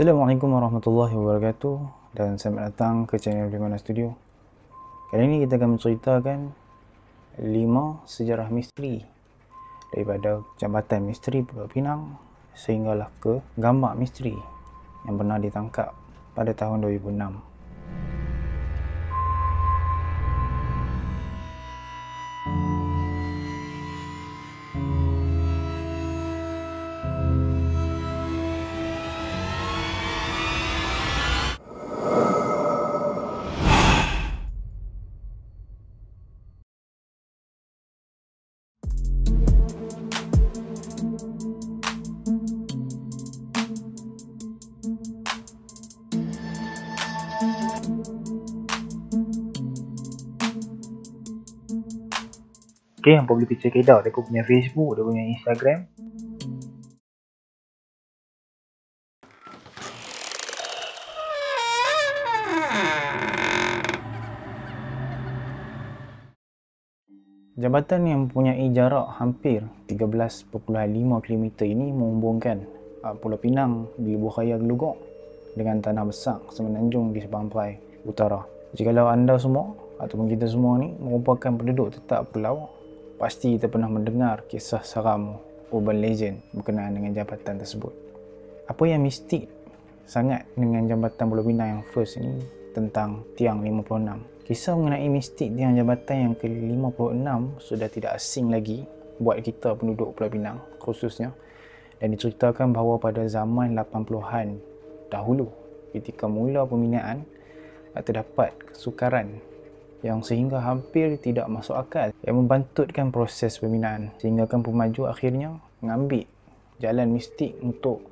Assalamualaikum warahmatullahi wabarakatuh dan selamat datang ke channel Bimana Studio. Kali ini kita akan menceritakan 5 sejarah misteri daripada Jambatan Misteri Pulau Pinang sehinggalah ke Gambar Misteri yang pernah ditangkap pada tahun 2006. Okay, hampa boleh pergi check it out. Dia punya Facebook, dia punya Instagram. Jambatan yang mempunyai jarak hampir 13.5 km ini menghubungkan Pulau Pinang di Lebuhraya Gelugok dengan Tanah Besar Semenanjung di Seberang Utara. Jikalau anda semua ataupun kita semua ni merupakan penduduk tetap pulau, pasti kita pernah mendengar kisah seram urban legend berkenaan dengan jambatan tersebut. Apa yang mistik sangat dengan Jambatan Pulau Pinang yang first ini tentang tiang 56? Kisah mengenai mistik tiang jambatan yang ke-56 sudah tidak asing lagi buat kita penduduk Pulau Pinang khususnya, dan diceritakan bahawa pada zaman 80-an dahulu ketika mula pembinaan terdapat kesukaran yang sehingga hampir tidak masuk akal yang membantutkan proses pembinaan, sehingga pemaju akhirnya mengambil jalan mistik untuk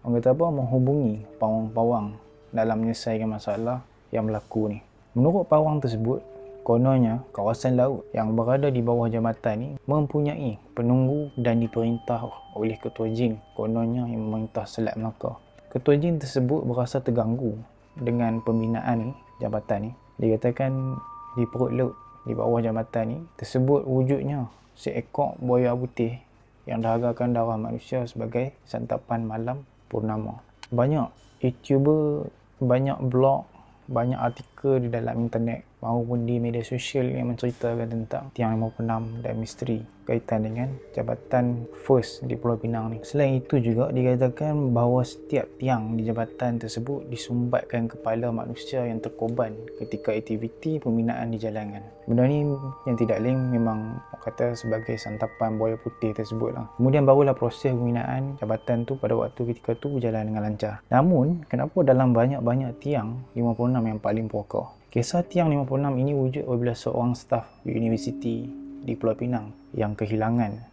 menghubungi pawang-pawang dalam menyelesaikan masalah yang berlaku ni. Menurut pawang tersebut, kononnya kawasan laut yang berada di bawah jambatan ni mempunyai penunggu dan diperintah oleh Ketua Jin, kononnya yang memerintah Selat Melaka. Ketua Jin tersebut berasa terganggu dengan pembinaan ni, jambatan ni. Dikatakan di perut laut di bawah jambatan ni tersebut wujudnya seekor buaya putih yang dahagakan darah manusia sebagai santapan malam purnama. Banyak YouTuber, banyak blog, banyak artikel di dalam internet maupun di media sosial yang menceritakan tentang tiang 56 dan misteri kaitan dengan jambatan first di Pulau Pinang ni. Selain itu juga dikatakan bahawa setiap tiang di jambatan tersebut disumbatkan kepala manusia yang terkorban ketika aktiviti pembinaan dijalankan. Benda ni yang tidak lain memang kata sebagai santapan buaya putih tersebut lah. Kemudian barulah proses pembinaan jambatan tu pada waktu ketika tu berjalan dengan lancar. Namun kenapa dalam banyak-banyak tiang 56 yang paling pokok? Kisah tiang 56 ini wujud apabila seorang staf di universiti di Pulau Pinang yang kehilangan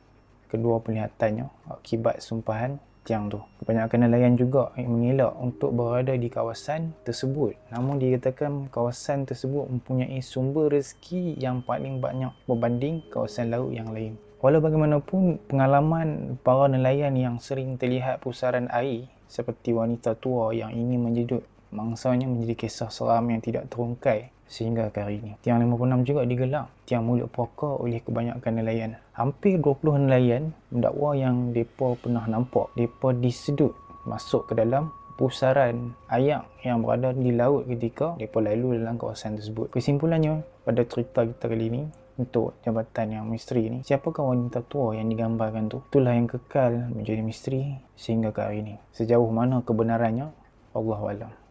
kedua penglihatannya akibat sumpahan tiang tu. Kebanyakan nelayan juga mengelak untuk berada di kawasan tersebut. Namun dikatakan kawasan tersebut mempunyai sumber rezeki yang paling banyak berbanding kawasan laut yang lain. Walau bagaimanapun, pengalaman para nelayan yang sering terlihat pusaran air seperti wanita tua yang ingin menjedut mangsanya menjadi kisah seram yang tidak terungkai sehingga ke hari ini. Tiang 56 juga digelar tiang mulut pokok oleh kebanyakan nelayan. Hampir 20 nelayan mendakwa yang mereka pernah nampak mereka disedut masuk ke dalam pusaran air yang berada di laut ketika mereka lalu dalam kawasan tersebut. Kesimpulannya pada cerita kita kali ini untuk jambatan yang misteri ni, siapakah wanita tua yang digambarkan tu? Itulah yang kekal menjadi misteri sehingga ke hari ini. Sejauh mana kebenarannya, Allahualam.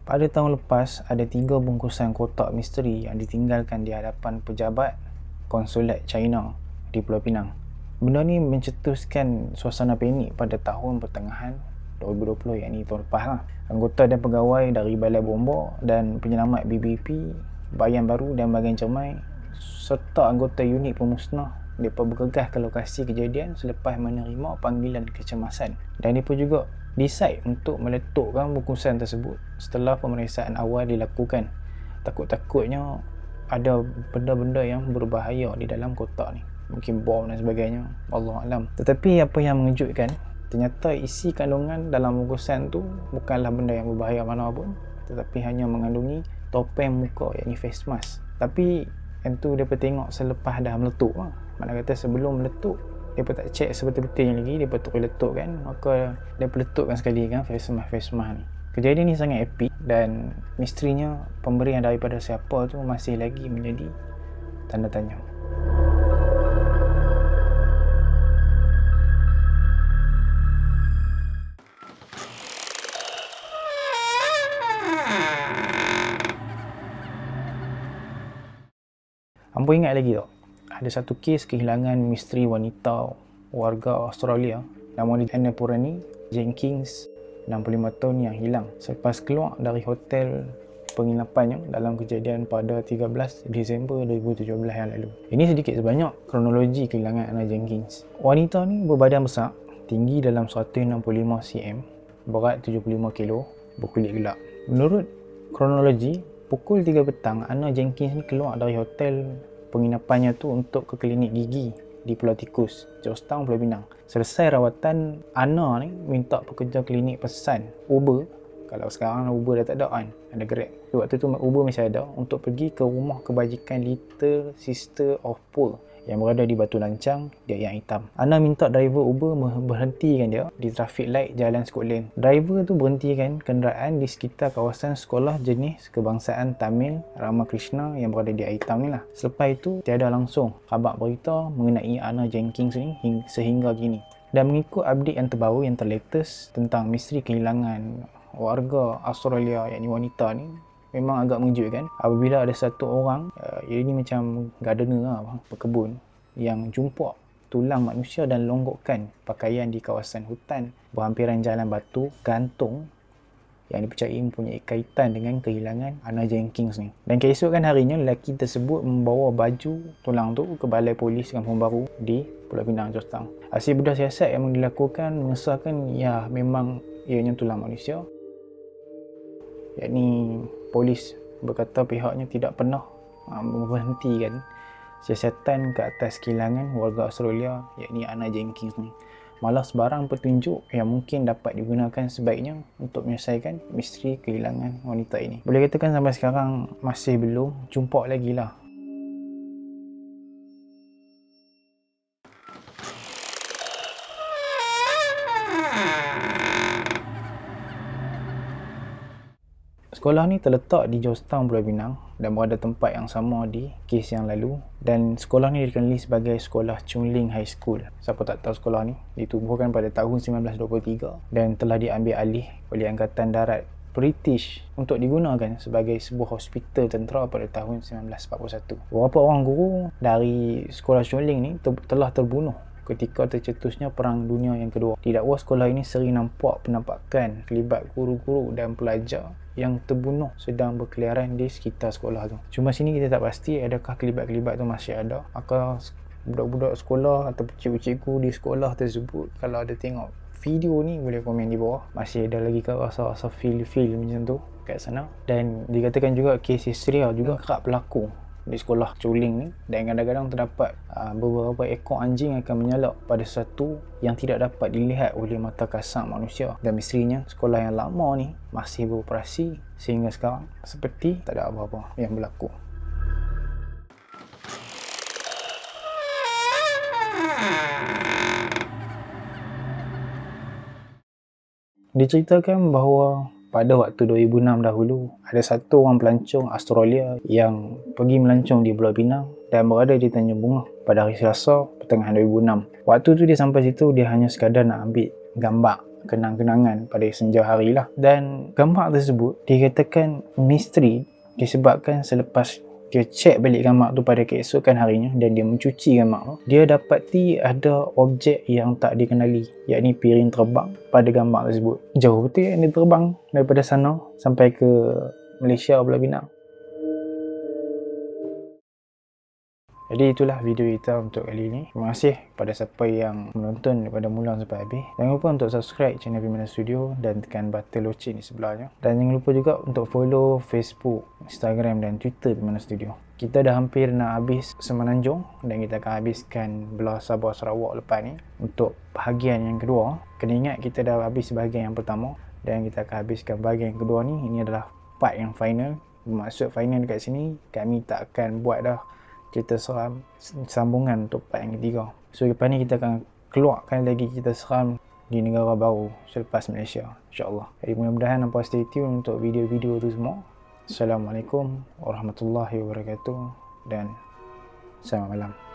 Pada tahun lepas, ada 3 bungkusan kotak misteri yang ditinggalkan di hadapan pejabat konsulat China di Pulau Pinang. Benda ni mencetuskan suasana panik pada tahun pertengahan 2020, yakni tahun lepas lah. Anggota dan pegawai dari Balai Bomba dan Penyelamat BBP, Bayan Baru dan Bahagian Cermai serta anggota unit pemusnah mereka bergegas ke lokasi kejadian selepas menerima panggilan kecemasan, dan mereka juga decide untuk meletukkan bungkusan tersebut setelah pemeriksaan awal dilakukan. Takut-takutnya ada benda-benda yang berbahaya di dalam kotak ni, mungkin bom dan sebagainya, Allahualam. Tetapi apa yang mengejutkan, Ternyata isi kandungan dalam bungkusan tu bukanlah benda yang berbahaya mana pun, tetapi hanya mengandungi topeng muka, iaitu face mask. Tapi yang tu mereka tengok selepas dah meletup lah. Mana kata sebelum meletup mereka tak cek sebetul-betulnya lagi, mereka terus letupkan, maka mereka letupkan sekali kan face mask ni. Kejadian ni sangat epik dan misterinya pemberian daripada siapa tu masih lagi menjadi tanda tanya. Hampa ingat lagi tak? Ada satu kes kehilangan misteri wanita warga Australia nama dia Anna Purani Jenkins, 65 tahun yang hilang selepas keluar dari hotel penginapannya dalam kejadian pada 13 Disember 2017 yang lalu. Ini sedikit sebanyak kronologi kehilangan Anna Jenkins. Wanita ni berbadan besar, tinggi dalam 165 cm, berat 75 kg, berkulit gelap. Menurut kronologi, pukul 3 petang, Anna Jenkins ni keluar dari hotel penginapannya tu untuk ke klinik gigi di Pulau Tikus, Georgetown, Pulau Pinang. Selesai rawatan, Anna ni minta pekerja klinik pesan Uber. Kalau sekarang Uber dah tak ada kan, ada Grab. Waktu tu Uber masih ada, untuk pergi ke rumah kebajikan Little Sister of Paul yang berada di Batu Lancang, dia yang hitam. Anna minta driver Uber berhentikan dia di traffic light Jalan Scotland. Driver tu berhentikan kenderaan di sekitar kawasan sekolah jenis kebangsaan Tamil Ramakrishna yang berada di hitam ni lah. Selepas itu, tiada langsung khabar berita mengenai Anna Jenkins ni sehingga kini. Dan mengikut update yang terbaru, yang terlatest tentang misteri kehilangan warga Australia, yakni wanita ni, memang agak mengejutkan apabila ada satu orang, ia ni macam gardener lah, pekebun, yang jumpa tulang manusia dan longgokan pakaian di kawasan hutan berhampiran jalan batu gantung yang dipercayai mempunyai kaitan dengan kehilangan Anna Jenkins ni. Dan keesokan harinya, lelaki tersebut membawa baju tulang tu ke Balai Polis Kampung Baru di Pulau Pinang, Georgetown. Hasil bedah siasat yang dilakukan mengesahkan ya memang ianya tulang manusia, yakni polis berkata pihaknya tidak pernah memberhentikan siasatan ke atas kehilangan warga Australia, yakni Anna Jenkins ni. Malah sebarang petunjuk yang mungkin dapat digunakan sebaiknya untuk menyelesaikan misteri kehilangan wanita ini. Boleh katakan sampai sekarang masih belum jumpa lagi lah. Sekolah ni terletak di Georgetown, Pulau Pinang dan berada tempat yang sama di kes yang lalu. Dan sekolah ni dikenali sebagai sekolah Chung Ling High School. Siapa tak tahu sekolah ni ditubuhkan pada tahun 1923 dan telah diambil alih oleh Angkatan Darat British untuk digunakan sebagai sebuah hospital tentera pada tahun 1941. Beberapa orang guru dari sekolah Chung Ling ni telah terbunuh ketika tercetusnya Perang Dunia yang Kedua. Didakwa sekolah ini sering nampak penampakan kelibat guru-guru dan pelajar yang terbunuh sedang berkeliaran di sekitar sekolah tu. Cuma sini kita tak pasti adakah kelibat-kelibat tu masih ada. Maka budak-budak sekolah atau cikgu-cikgu di sekolah tersebut, kalau ada tengok video ni, boleh komen di bawah. Masih ada lagi ke rasa-rasa feel macam tu kat sana. Dan dikatakan juga kes histeria juga kerap berlaku di sekolah Chuling ni, dan kadang-kadang terdapat beberapa ekor anjing akan menyalak pada sesuatu yang tidak dapat dilihat oleh mata kasar manusia. Dan misterinya sekolah yang lama ni masih beroperasi sehingga sekarang seperti tak ada apa-apa yang berlaku. Diceritakan bahawa pada waktu 2006 dahulu, ada satu orang pelancong Australia yang pergi melancong di Pulau Pinang dan berada di Tanjung Bunga pada hari Selasa pertengahan 2006. Waktu tu dia sampai situ, dia hanya sekadar nak ambil gambar kenang-kenangan pada senja hari lah. Dan gambar tersebut dikatakan misteri disebabkan selepas dia cek balik gambar tu pada keesokan harinya dan dia mencuci gambar tu, dia dapati ada objek yang tak dikenali, yakni piring terbang pada gambar tersebut. Jauh betul dia terbang daripada sana sampai ke Malaysia, Pulau Pinang. Jadi itulah video kita untuk kali ini. Terima kasih kepada siapa yang menonton daripada mula sampai habis. Jangan lupa untuk subscribe channel Bimana Studio dan tekan button loceng di sebelahnya. Dan jangan lupa juga untuk follow Facebook, Instagram dan Twitter Bimana Studio. Kita dah hampir nak habis Semenanjung dan kita akan habiskan belah Sabah Sarawak lepas ni. Untuk bahagian yang kedua, kena ingat kita dah habis bahagian yang pertama dan kita akan habiskan bahagian yang kedua ni. Ini adalah part yang final. Maksud final dekat sini, kami tak akan buat dah cerita seram sambungan untuk part yang ketiga. So lepas ni kita akan keluarkan lagi cerita seram di negara baru selepas Malaysia, insyaAllah. Jadi mudah-mudahan hampa stay tune untuk video-video tu semua. Assalamualaikum warahmatullahi wabarakatuh dan selamat malam.